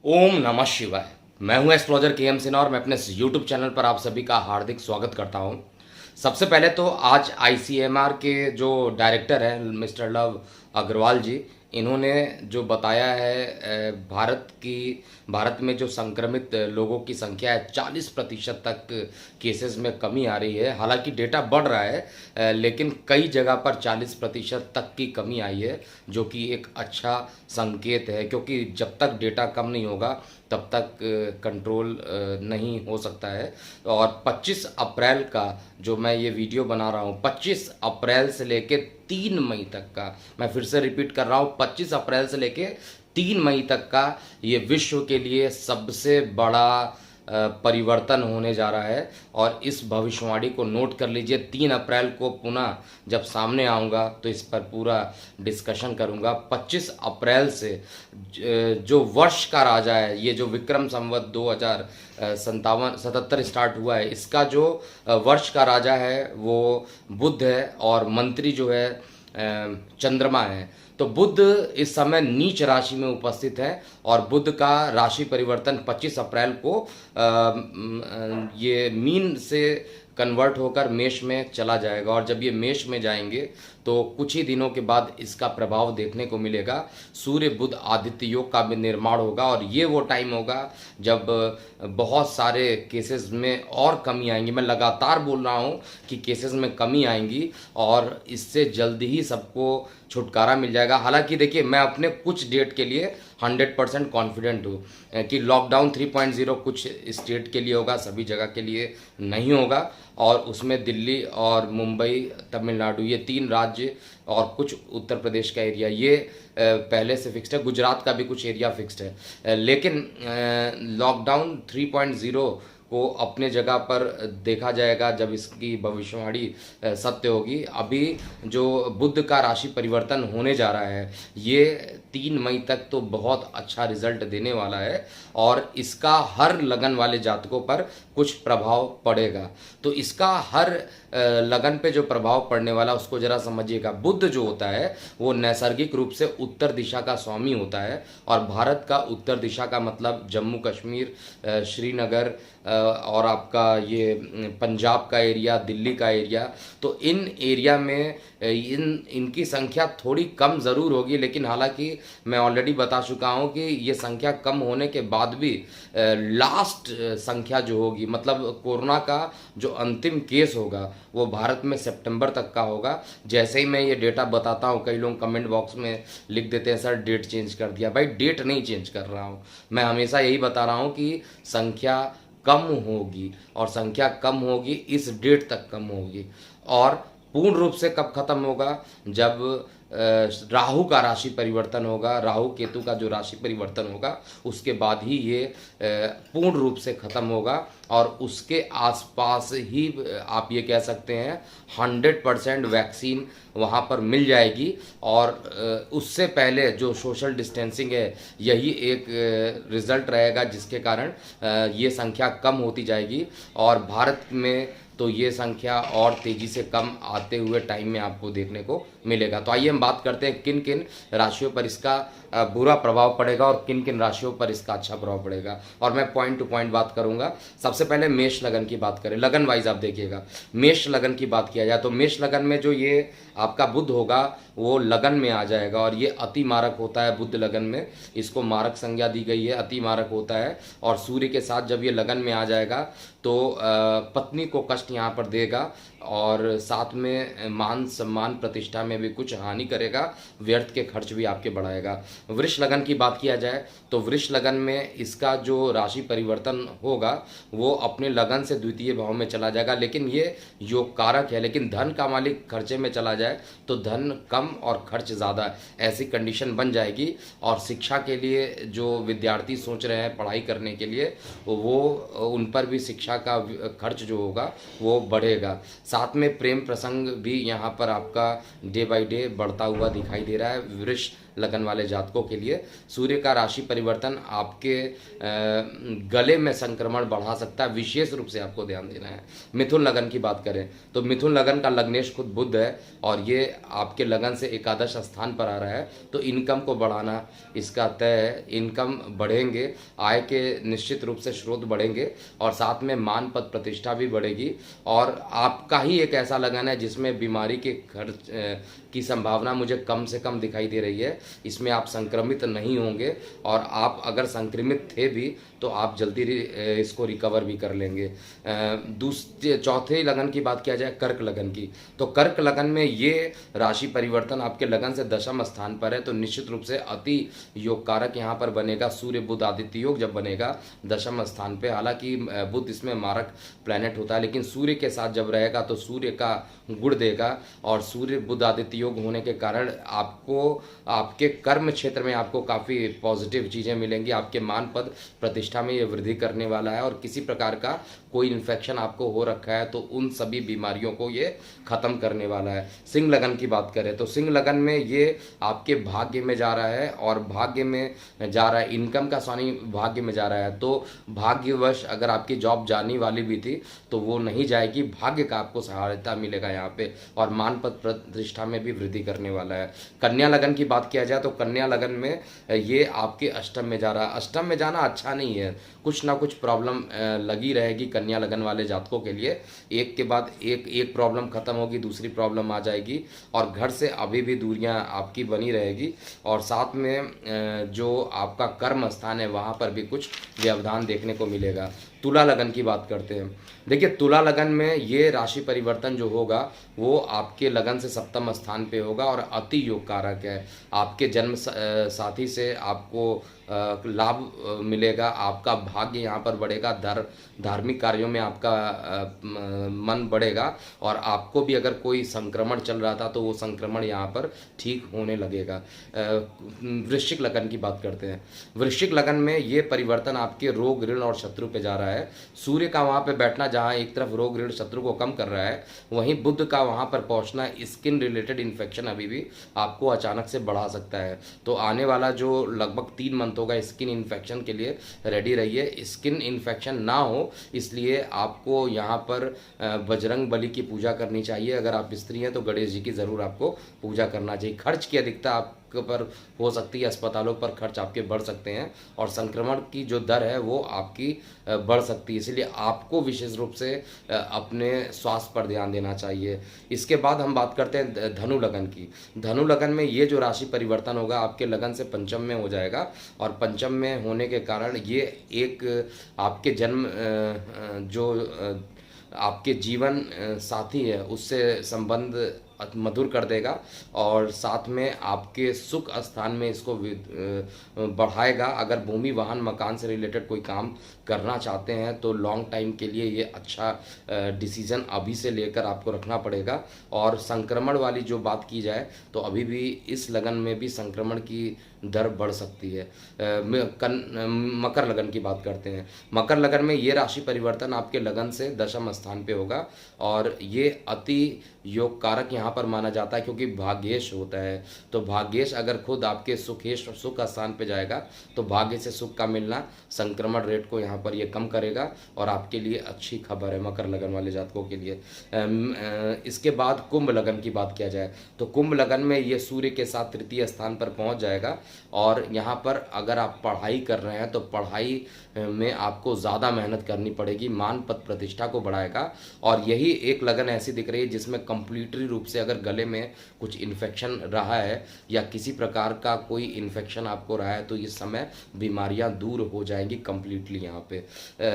ओम नमः शिवाय। मैं हूं एस्ट्रोलॉजर के एम सिन्हा और मैं अपने यूट्यूब चैनल पर आप सभी का हार्दिक स्वागत करता हूं। सबसे पहले तो आज आईसीएमआर के जो डायरेक्टर हैं मिस्टर लव अग्रवाल जी, इन्होंने जो बताया है भारत में जो संक्रमित लोगों की संख्या है 40% तक केसेस में कमी आ रही है। हालांकि डेटा बढ़ रहा है, लेकिन कई जगह पर 40% तक की कमी आई है, जो कि एक अच्छा संकेत है, क्योंकि जब तक डेटा कम नहीं होगा तब तक कंट्रोल नहीं हो सकता है। और 25 अप्रैल का जो मैं ये वीडियो बना रहा हूँ, 25 अप्रैल से लेके 3 मई तक का, मैं फिर से रिपीट कर रहा हूँ, 25 अप्रैल से लेके 3 मई तक का ये विश्व के लिए सबसे बड़ा परिवर्तन होने जा रहा है। और इस भविष्यवाणी को नोट कर लीजिए। 3 अप्रैल को पुनः जब सामने आऊँगा तो इस पर पूरा डिस्कशन करूँगा। 25 अप्रैल से जो वर्ष का राजा है, ये जो विक्रम संवत 2077 स्टार्ट हुआ है, इसका जो वर्ष का राजा है वो बुध है और मंत्री जो है चंद्रमा है। तो बुध इस समय नीच राशि में उपस्थित है और बुध का राशि परिवर्तन 25 अप्रैल को ये मीन से कन्वर्ट होकर मेष में चला जाएगा। और जब ये मेष में जाएंगे तो कुछ ही दिनों के बाद इसका प्रभाव देखने को मिलेगा। सूर्य बुध आदित्य योग का भी निर्माण होगा और ये वो टाइम होगा जब बहुत सारे केसेस में और कमी आएंगी। मैं लगातार बोल रहा हूँ कि केसेस में कमी आएंगी और इससे जल्दी ही सबको छुटकारा मिल जाएगा। हालांकि देखिए, मैं अपने कुछ डेट के लिए 100% कॉन्फिडेंट हूँ कि लॉकडाउन 3.0 कुछ स्टेट के लिए होगा, सभी जगह के लिए नहीं होगा। और उसमें दिल्ली और मुंबई, तमिलनाडु, ये 3 राज्य और कुछ उत्तर प्रदेश का एरिया, ये पहले से फिक्स्ड है। गुजरात का भी कुछ एरिया फिक्स्ड है। लेकिन लॉकडाउन 3.0 को अपने जगह पर देखा जाएगा जब इसकी भविष्यवाणी सत्य होगी। अभी जो बुध का राशि परिवर्तन होने जा रहा है, ये 3 मई तक तो बहुत अच्छा रिजल्ट देने वाला है और इसका हर लगन वाले जातकों पर कुछ प्रभाव पड़ेगा। तो इसका हर लगन पे जो प्रभाव पड़ने वाला उसको जरा समझिएगा। बुध जो होता है वो नैसर्गिक रूप से उत्तर दिशा का स्वामी होता है और भारत का उत्तर दिशा का मतलब जम्मू कश्मीर, श्रीनगर और आपका ये पंजाब का एरिया, दिल्ली का एरिया। तो इन एरिया में इनकी संख्या थोड़ी कम ज़रूर होगी, लेकिन हालांकि मैं ऑलरेडी बता चुका हूं कि ये संख्या कम होने के बाद भी लास्ट संख्या जो होगी, मतलब कोरोना का जो अंतिम केस होगा वो भारत में सितंबर तक का होगा। जैसे ही मैं ये डेटा बताता हूँ, कई लोग कमेंट बॉक्स में लिख देते हैं सर डेट चेंज कर दिया। भाई, डेट नहीं चेंज कर रहा हूँ, मैं हमेशा यही बता रहा हूँ कि संख्या कम होगी और संख्या कम होगी इस डेट तक कम होगी। और पूर्ण रूप से कब खत्म होगा? जब राहु का राशि परिवर्तन होगा, राहु केतु का जो राशि परिवर्तन होगा उसके बाद ही ये पूर्ण रूप से खत्म होगा। और उसके आसपास ही आप ये कह सकते हैं 100% वैक्सीन वहाँ पर मिल जाएगी। और उससे पहले जो सोशल डिस्टेंसिंग है, यही एक रिजल्ट रहेगा जिसके कारण ये संख्या कम होती जाएगी और भारत में तो ये संख्या और तेज़ी से कम आते हुए टाइम में आपको देखने को मिलेगा। तो आइए हम बात करते हैं किन किन राशियों पर इसका बुरा प्रभाव पड़ेगा और किन किन राशियों पर इसका अच्छा प्रभाव पड़ेगा, और मैं पॉइंट टू पॉइंट बात करूंगा। सबसे पहले मेष लगन की बात करें, लगन वाइज आप देखिएगा। मेष लगन की बात किया जाए तो मेष लगन में जो ये आपका बुध होगा वो लगन में आ जाएगा और ये अति मारक होता है। बुध लगन में इसको मारक संज्ञा दी गई है, अति मारक होता है। और सूर्य के साथ जब ये लगन में आ जाएगा तो पत्नी को कष्ट यहाँ पर देगा और साथ में मान सम्मान प्रतिष्ठा में भी कुछ हानि करेगा, व्यर्थ के खर्च भी आपके बढ़ाएगा। वृष लगन की बात किया जाए तो वृष लगन में इसका जो राशि परिवर्तन होगा वो अपने लगन से द्वितीय भाव में चला जाएगा, लेकिन ये योग कारक है। लेकिन धन का मालिक खर्चे में चला जाए तो धन कम और खर्च ज़्यादा, ऐसी कंडीशन बन जाएगी। और शिक्षा के लिए जो विद्यार्थी सोच रहे हैं पढ़ाई करने के लिए, वो उन पर भी शिक्षा का खर्च जो होगा वो बढ़ेगा। साथ में प्रेम प्रसंग भी यहाँ पर आपका डे बाय डे बढ़ता हुआ दिखाई दे रहा है वृष लगन वाले जातकों के लिए सूर्य का राशि परिवर्तन आपके गले में संक्रमण बढ़ा सकता है, विशेष रूप से आपको ध्यान देना है। मिथुन लगन की बात करें तो मिथुन लगन का लग्नेश खुद बुध है और ये आपके लगन से एकादश स्थान पर आ रहा है, तो इनकम को बढ़ाना इसका तय है। इनकम बढ़ेंगे, आय के निश्चित रूप से स्रोत बढ़ेंगे और साथ में मान पद प्रतिष्ठा भी बढ़ेगी। और आपका ही एक ऐसा लगन है जिसमें बीमारी के खर्च की संभावना मुझे कम से कम दिखाई दे रही है। इसमें आप संक्रमित नहीं होंगे और आप अगर संक्रमित थे भी तो आप जल्दी इसको रिकवर भी कर लेंगे। दूसरे चौथे लगन की बात किया जाए कर्क लगन की, तो कर्क लगन में ये राशि परिवर्तन आपके लगन से दशम स्थान पर है, तो निश्चित रूप से अति योग कारक यहाँ पर बनेगा। सूर्य बुध आदित्य योग जब बनेगा दशम स्थान पे, हालांकि बुध इसमें मारक प्लैनेट होता है, लेकिन सूर्य के साथ जब रहेगा तो सूर्य का गुण देगा और सूर्य बुध आदित्य योग होने के कारण आपको आपके कर्म क्षेत्र में आपको काफ़ी पॉजिटिव चीज़ें मिलेंगी। आपके मान पद प्रतिष्ठा में ये वृद्धि करने वाला है और किसी प्रकार का कोई इन्फेक्शन आपको हो रखा है तो उन सभी बीमारियों को ये खत्म करने वाला है। सिंह लगन की बात करें तो सिंह लगन में ये आपके भाग्य में जा रहा है और भाग्य में जा रहा है, इनकम का स्वामी भाग्य में जा रहा है, तो भाग्यवश अगर आपकी जॉब जाने वाली भी थी तो वो नहीं जाएगी, भाग्य का आपको सहायता मिलेगा यहाँ पे और मान पद प्रतिष्ठा में भी वृद्धि करने वाला है। कन्या लगन की बात किया जाए तो कन्या लगन में ये आपके अष्टम में जा रहा है। अष्टम में जाना अच्छा नहीं है, कुछ ना कुछ प्रॉब्लम लगी रहेगी कन्या लगन वाले जातकों के लिए। एक के बाद एक प्रॉब्लम खत्म होगी, दूसरी प्रॉब्लम आ जाएगी और घर से अभी भी दूरियां आपकी बनी रहेगी और साथ में जो आपका कर्म स्थान है वहां पर भी कुछ व्यवधान देखने को मिलेगा। तुला लगन की बात करते हैं, देखिए तुला लगन में ये राशि परिवर्तन जो होगा वो आपके लगन से सप्तम स्थान पे होगा और अति योग कारक है। आपके जन्म साथी से आपको लाभ मिलेगा, आपका भाग्य यहाँ पर बढ़ेगा, धार्मिक कार्यों में आपका मन बढ़ेगा और आपको भी अगर कोई संक्रमण चल रहा था तो वो संक्रमण यहाँ पर ठीक होने लगेगा। वृश्चिक लगन की बात करते हैं, वृश्चिक लगन में ये परिवर्तन आपके रोग ऋण और शत्रु पे जा रहा है। सूर्य का वहाँ पे बैठना जहाँ एक तरफ रोग ऋण शत्रु को कम कर रहा है, वहीं बुध का वहाँ पर पहुँचना स्किन रिलेटेड इन्फेक्शन अभी भी आपको अचानक से बढ़ा सकता है। तो आने वाला जो लगभग 3 मंथ होगा स्किन इन्फेक्शन के लिए रेडी रहिए। स्किन इन्फेक्शन ना हो इसलिए आपको यहाँ पर बजरंग बली की पूजा करनी चाहिए। अगर आप स्त्री हैं तो गणेश जी की ज़रूर आपको पूजा करना चाहिए। खर्च की अधिकता आप पर हो सकती है, अस्पतालों पर खर्च आपके बढ़ सकते हैं और संक्रमण की जो दर है वो आपकी बढ़ सकती है, इसलिए आपको विशेष रूप से अपने स्वास्थ्य पर ध्यान देना चाहिए। इसके बाद हम बात करते हैं धनु लगन की। धनु लगन में ये जो राशि परिवर्तन होगा आपके लगन से पंचम में हो जाएगा और पंचम में होने के कारण ये एक आपके जन्म जो आपके जीवन साथी है उससे संबंध मधुर कर देगा और साथ में आपके सुख स्थान में इसको बढ़ाएगा। अगर भूमि वाहन मकान से रिलेटेड कोई काम करना चाहते हैं तो लॉन्ग टाइम के लिए ये अच्छा डिसीजन अभी से लेकर आपको रखना पड़ेगा। और संक्रमण वाली जो बात की जाए तो अभी भी इस लगन में भी संक्रमण की दर बढ़ सकती है। मकर लगन की बात करते हैं, मकर लगन में ये राशि परिवर्तन आपके लगन से दशम स्थान पे होगा और ये अति योग कारक यहाँ पर माना जाता है क्योंकि भाग्येश होता है। तो भाग्येश अगर खुद आपके सुखेश और सुख स्थान पे जाएगा तो भाग्य से सुख का मिलना संक्रमण रेट को यहाँ पर ये कम करेगा और आपके लिए अच्छी खबर है मकर लगन वाले जातकों के लिए। इसके बाद कुंभ लगन की बात किया जाए तो कुंभ लगन में ये सूर्य के साथ तृतीय स्थान पर पहुँच जाएगा और यहाँ पर अगर आप पढ़ाई कर रहे हैं तो पढ़ाई में आपको ज़्यादा मेहनत करनी पड़ेगी, मान पद प्रतिष्ठा को बढ़ाएगा। और यही एक लगन ऐसी दिख रही है जिसमें कंप्लीटली रूप से अगर गले में कुछ इन्फेक्शन रहा है या किसी प्रकार का कोई इन्फेक्शन आपको रहा है तो इस समय बीमारियां दूर हो जाएंगी कंप्लीटली। यहाँ पे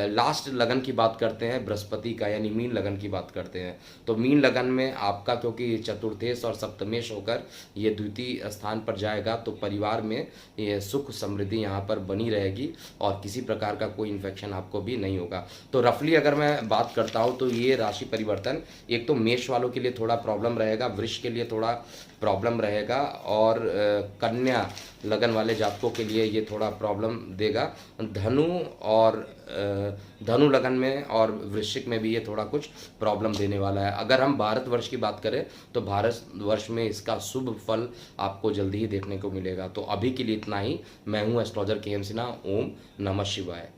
लास्ट लगन की बात करते हैं बृहस्पति का, यानी मीन लगन की बात करते हैं। तो मीन लगन में आपका क्योंकि चतुर्थेश और सप्तमेश होकर ये द्वितीय स्थान पर जाएगा तो परिवार में ये सुख समृद्धि यहाँ पर बनी रहेगी और किसी प्रकार का कोई इन्फेक्शन आपको भी नहीं होगा। तो रफली अगर मैं बात करता हूँ तो ये राशि परिवर्तन एक तो मेष वालों के लिए थोड़ा प्रॉब्लम रहेगा, वृष के लिए थोड़ा प्रॉब्लम रहेगा और कन्या लगन वाले जातकों के लिए ये थोड़ा प्रॉब्लम देगा। धनु और धनु लगन में और वृश्चिक में भी ये थोड़ा कुछ प्रॉब्लम देने वाला है। अगर हम भारतवर्ष की बात करें तो भारतवर्ष में इसका शुभ फल आपको जल्दी ही देखने को मिलेगा। तो अभी के लिए इतना ही। मैं हूँ एस्ट्रोलॉजर के एम सिन्हा। ओम नमः शिवाय।